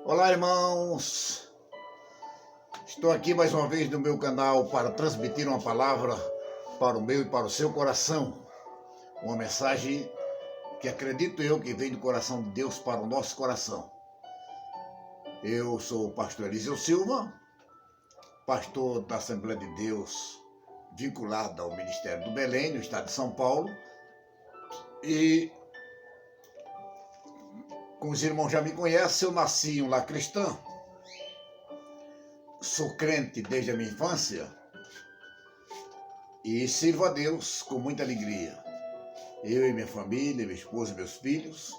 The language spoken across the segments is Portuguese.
Olá, irmãos! Estou aqui mais uma vez no meu canal para transmitir uma palavra para o meu e para o seu coração. Uma mensagem que acredito eu que vem do coração de Deus para o nosso coração. Eu sou o pastor Eliseu Silva, pastor da Assembleia de Deus, vinculado ao Ministério do Belém, no estado de São Paulo. E, como os irmãos já me conhecem, eu nasci em um lar cristão. Sou crente desde a minha infância e sirvo a Deus com muita alegria. Eu e minha família, minha esposa e meus filhos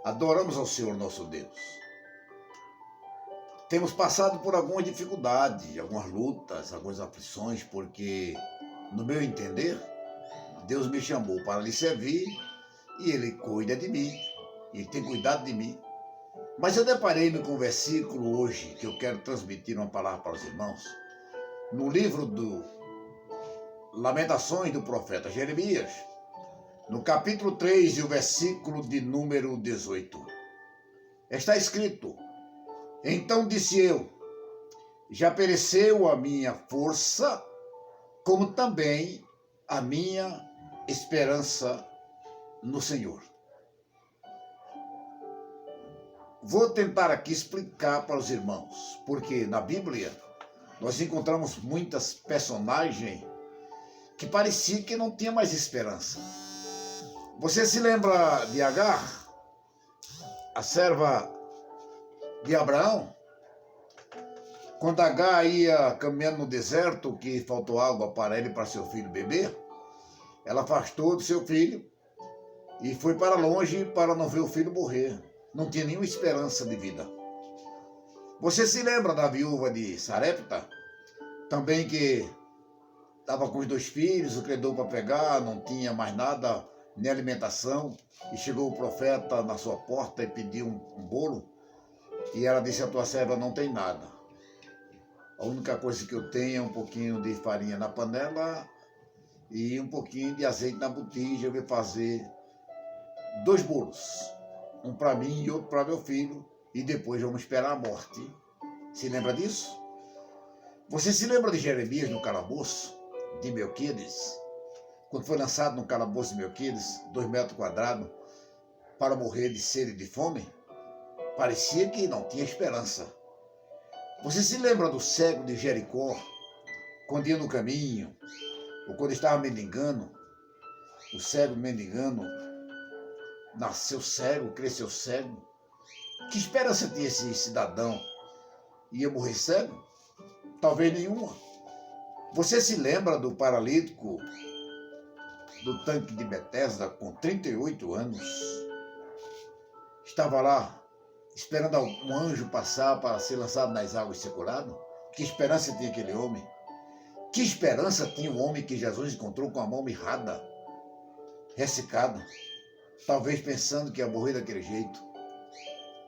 adoramos ao Senhor nosso Deus. Temos passado por algumas dificuldades, algumas lutas, algumas aflições, porque, no meu entender, Deus me chamou para lhe servir e Ele cuida de mim, Ele tem cuidado de mim. Mas eu deparei-me com um versículo hoje que eu quero transmitir uma palavra para os irmãos. No livro do Lamentações do profeta Jeremias, no capítulo 3 e o versículo de número 18. Está escrito: Então disse eu, já pereceu a minha força, como também a minha esperança no Senhor. Vou tentar aqui explicar para os irmãos, porque na Bíblia nós encontramos muitas personagens que parecia que não tinha mais esperança. Você se lembra de Agar, a serva de Abraão? Quando Agar ia caminhando no deserto, que faltou água para ele e para seu filho beber, ela afastou do seu filho e foi para longe para não ver o filho morrer. Não tinha nenhuma esperança de vida. Você se lembra da viúva de Sarepta? Também que estava com os 2 filhos, o credor para pegar, não tinha mais nada, nem alimentação. E chegou o profeta na sua porta e pediu um bolo. E ela disse: a tua serva não tem nada. A única coisa que eu tenho é um pouquinho de farinha na panela e um pouquinho de azeite na botija. Eu vou fazer 2 bolos. Um para mim e outro para meu filho, e depois vamos esperar a morte. Se lembra disso? Você se lembra de Jeremias no calabouço de Melquiades? Quando foi lançado no calabouço de Melquiades, 2 metros quadrados, para morrer de sede e de fome? Parecia que não tinha esperança. Você se lembra do cego de Jericó, quando ia no caminho, ou quando estava mendigando? O cego mendigando nasceu cego, cresceu cego. Que esperança tinha esse cidadão? Ia morrer cego? Talvez nenhuma. Você se lembra do paralítico do tanque de Betesda com 38 anos? Estava lá esperando um anjo passar para ser lançado nas águas e ser curado? Que esperança tinha aquele homem? Que esperança tinha o homem que Jesus encontrou com a mão mirrada, ressecada? Talvez pensando que ia morrer daquele jeito.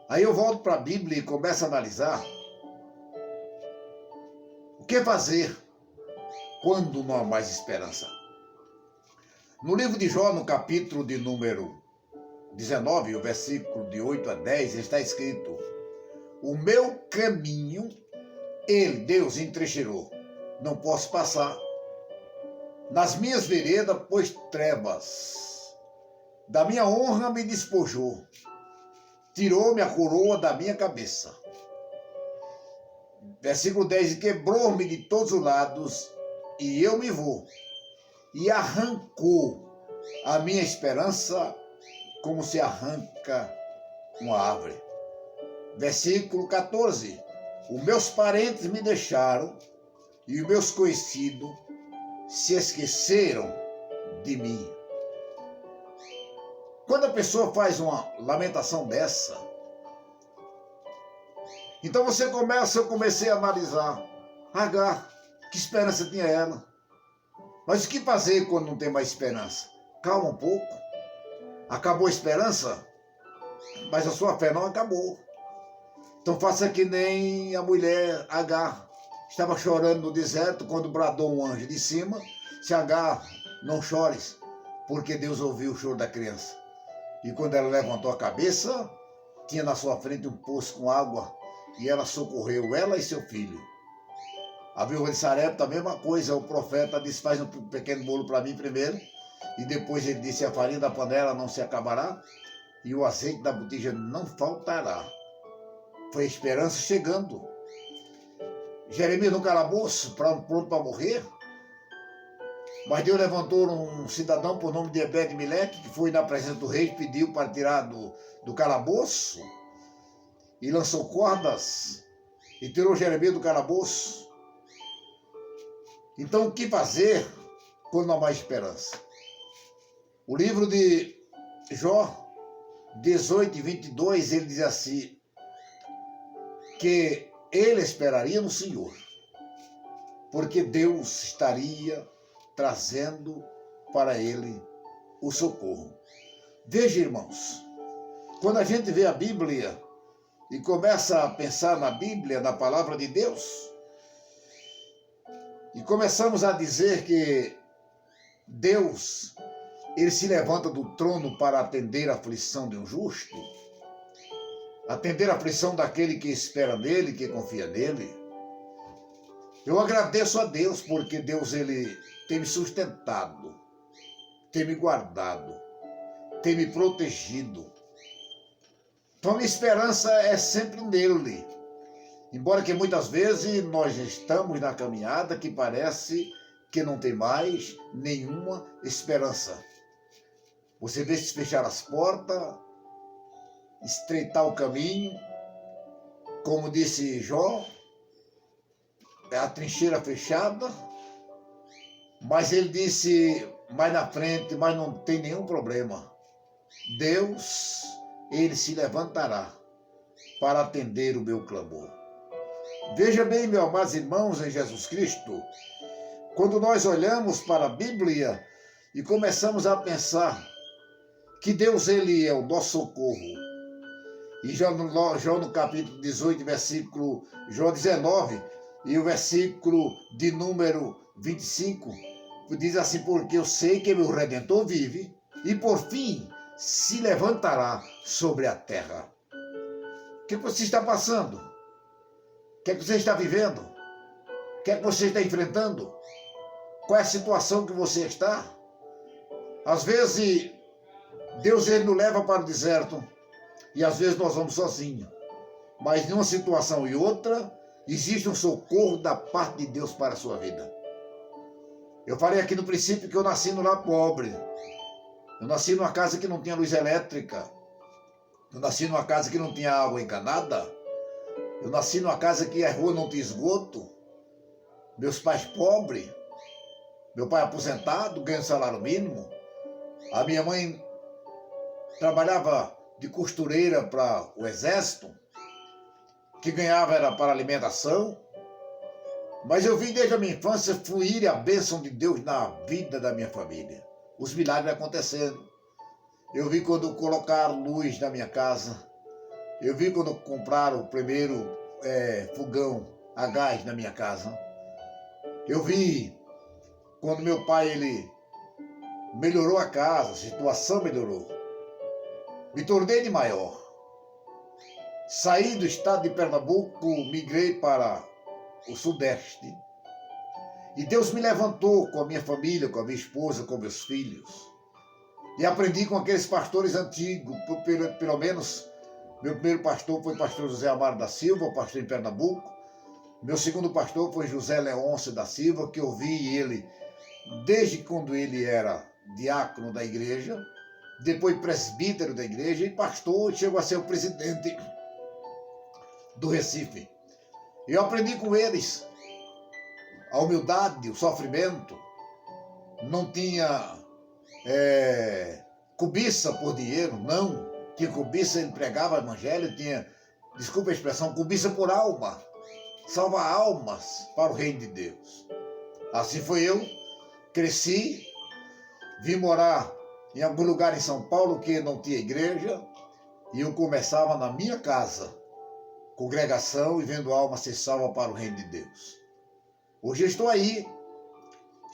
Aí eu volto para a Bíblia e começo a analisar o que fazer quando não há mais esperança. No livro de Jó, no capítulo de número 19, o versículo de 8 a 10, está escrito: o meu caminho, ele, Deus, entrecheirou, não posso passar. Nas minhas veredas pôs trevas. Da minha honra me despojou, tirou-me a coroa da minha cabeça. Versículo 10, quebrou-me de todos os lados, e eu me vou, e arrancou a minha esperança como se arranca uma árvore. Versículo 14, os meus parentes me deixaram, e os meus conhecidos se esqueceram de mim. Quando a pessoa faz uma lamentação dessa, então eu comecei a analisar. Agar, que esperança tinha ela? Mas o que fazer quando não tem mais esperança? Calma um pouco. Acabou a esperança, mas a sua fé não acabou. Então faça que nem a mulher Agar. Estava chorando no deserto quando bradou um anjo de cima: se Agar, não chores, porque Deus ouviu o choro da criança. E quando ela levantou a cabeça, tinha na sua frente um poço com água e ela socorreu ela e seu filho. A viúva de Sarepta, a mesma coisa, o profeta disse, faz um pequeno bolo para mim primeiro, e depois ele disse, a farinha da panela não se acabará, e o azeite da botija não faltará. Foi a esperança chegando. Jeremias no calabouço, pronto para morrer, mas Deus levantou um cidadão por nome de Ebed-Meleque, que foi na presença do rei, pediu para tirar do calabouço, e lançou cordas, e tirou Jeremias do calabouço. Então, o que fazer quando não há mais esperança? O livro de Jó 18:22, ele diz assim, que ele esperaria no Senhor, porque Deus estaria trazendo para ele o socorro. Veja, irmãos, quando a gente vê a Bíblia e começa a pensar na Bíblia, na palavra de Deus, e começamos a dizer que Deus, ele se levanta do trono para atender a aflição de um justo, atender a aflição daquele que espera nele, que confia nele. Eu agradeço a Deus, porque Deus, ele tem me sustentado, tem me guardado, tem me protegido. Então, a minha esperança é sempre nele. Embora que muitas vezes nós estamos na caminhada que parece que não tem mais nenhuma esperança. Você vê se fechar as portas, estreitar o caminho, como disse Jó, é a trincheira fechada, mas ele disse mais na frente, mas não tem nenhum problema. Deus, ele se levantará para atender o meu clamor. Veja bem, meus amados irmãos em Jesus Cristo, quando nós olhamos para a Bíblia e começamos a pensar que Deus, ele é o nosso socorro, e Jó no capítulo 18, versículo Jó 19, e o versículo de número 25, diz assim, porque eu sei que meu Redentor vive, e por fim se levantará sobre a terra. O que você está passando? O que você está vivendo? O que você está enfrentando? Qual é a situação que você está? Às vezes, Deus, ele nos leva para o deserto, e às vezes nós vamos sozinhos. Mas em uma situação e outra, existe um socorro da parte de Deus para a sua vida. Eu falei aqui no princípio que eu nasci no lar pobre. Eu nasci numa casa que não tinha luz elétrica. Eu nasci numa casa que não tinha água encanada. Eu nasci numa casa que a rua não tinha esgoto. Meus pais pobres. Meu pai aposentado, ganhando salário mínimo. A minha mãe trabalhava de costureira para o exército, que ganhava era para alimentação. Mas eu vi desde a minha infância fluir a bênção de Deus na vida da minha família. Os milagres acontecendo. Eu vi quando colocaram luz na minha casa. Eu vi quando compraram o primeiro fogão a gás na minha casa. Eu vi quando meu pai, ele melhorou a casa, a situação melhorou. Me tornei de maior. Saí do estado de Pernambuco, migrei para o Sudeste. E Deus me levantou com a minha família, com a minha esposa, com meus filhos. E aprendi com aqueles pastores antigos, pelo menos, meu primeiro pastor foi o pastor José Amaro da Silva, pastor em Pernambuco. Meu segundo pastor foi José Leôncio da Silva, que eu vi ele desde quando ele era diácono da igreja, depois presbítero da igreja e pastor, chegou a ser o presidente do Recife. Eu aprendi com eles a humildade, o sofrimento. Não tinha cobiça por dinheiro, não. Tinha cobiça, ele pregava o evangelho, tinha, desculpa a expressão, cobiça por alma. Salvar almas para o reino de Deus. Assim foi eu, cresci, vim morar em algum lugar em São Paulo que não tinha igreja, e eu começava na minha casa, congregação e vendo alma ser salva para o reino de Deus. Hoje eu estou aí,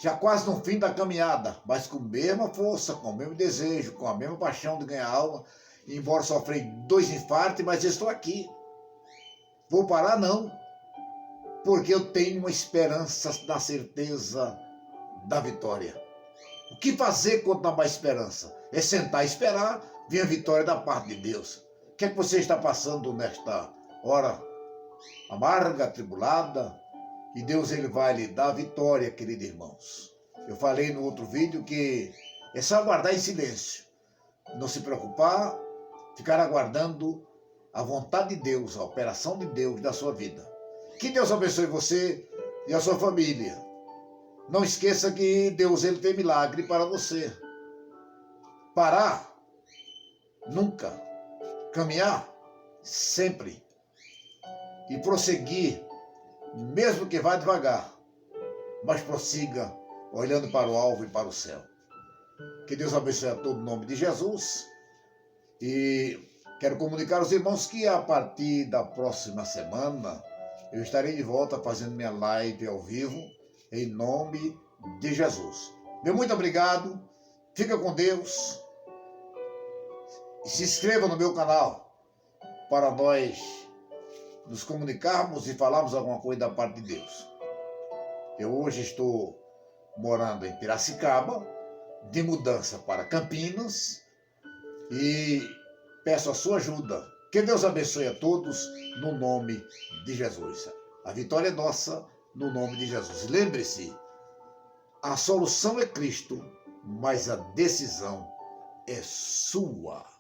já quase no fim da caminhada, mas com a mesma força, com o mesmo desejo, com a mesma paixão de ganhar alma, embora sofri 2 infartos, mas eu estou aqui. Vou parar não, porque eu tenho uma esperança da certeza da vitória. O que fazer quando não há mais esperança? É sentar e esperar vir a vitória da parte de Deus. O que é que você está passando nesta hora amarga, atribulada? E Deus ele vai lhe dar a vitória, queridos irmãos. Eu falei no outro vídeo que é só aguardar em silêncio. Não se preocupar, ficar aguardando a vontade de Deus, a operação de Deus na sua vida. Que Deus abençoe você e a sua família. Não esqueça que Deus ele tem milagre para você. Parar, nunca. Caminhar, sempre. E prosseguir, mesmo que vá devagar, mas prossiga, olhando para o alvo e para o céu. Que Deus abençoe a todo em nome de Jesus. E quero comunicar aos irmãos que a partir da próxima semana eu estarei de volta fazendo minha live ao vivo, em nome de Jesus. Meu muito obrigado, fica com Deus e se inscreva no meu canal para nós nos comunicarmos e falarmos alguma coisa da parte de Deus. Eu hoje estou morando em Piracicaba, de mudança para Campinas, e peço a sua ajuda. Que Deus abençoe a todos no nome de Jesus. A vitória é nossa no nome de Jesus. Lembre-se, a solução é Cristo, mas a decisão é sua.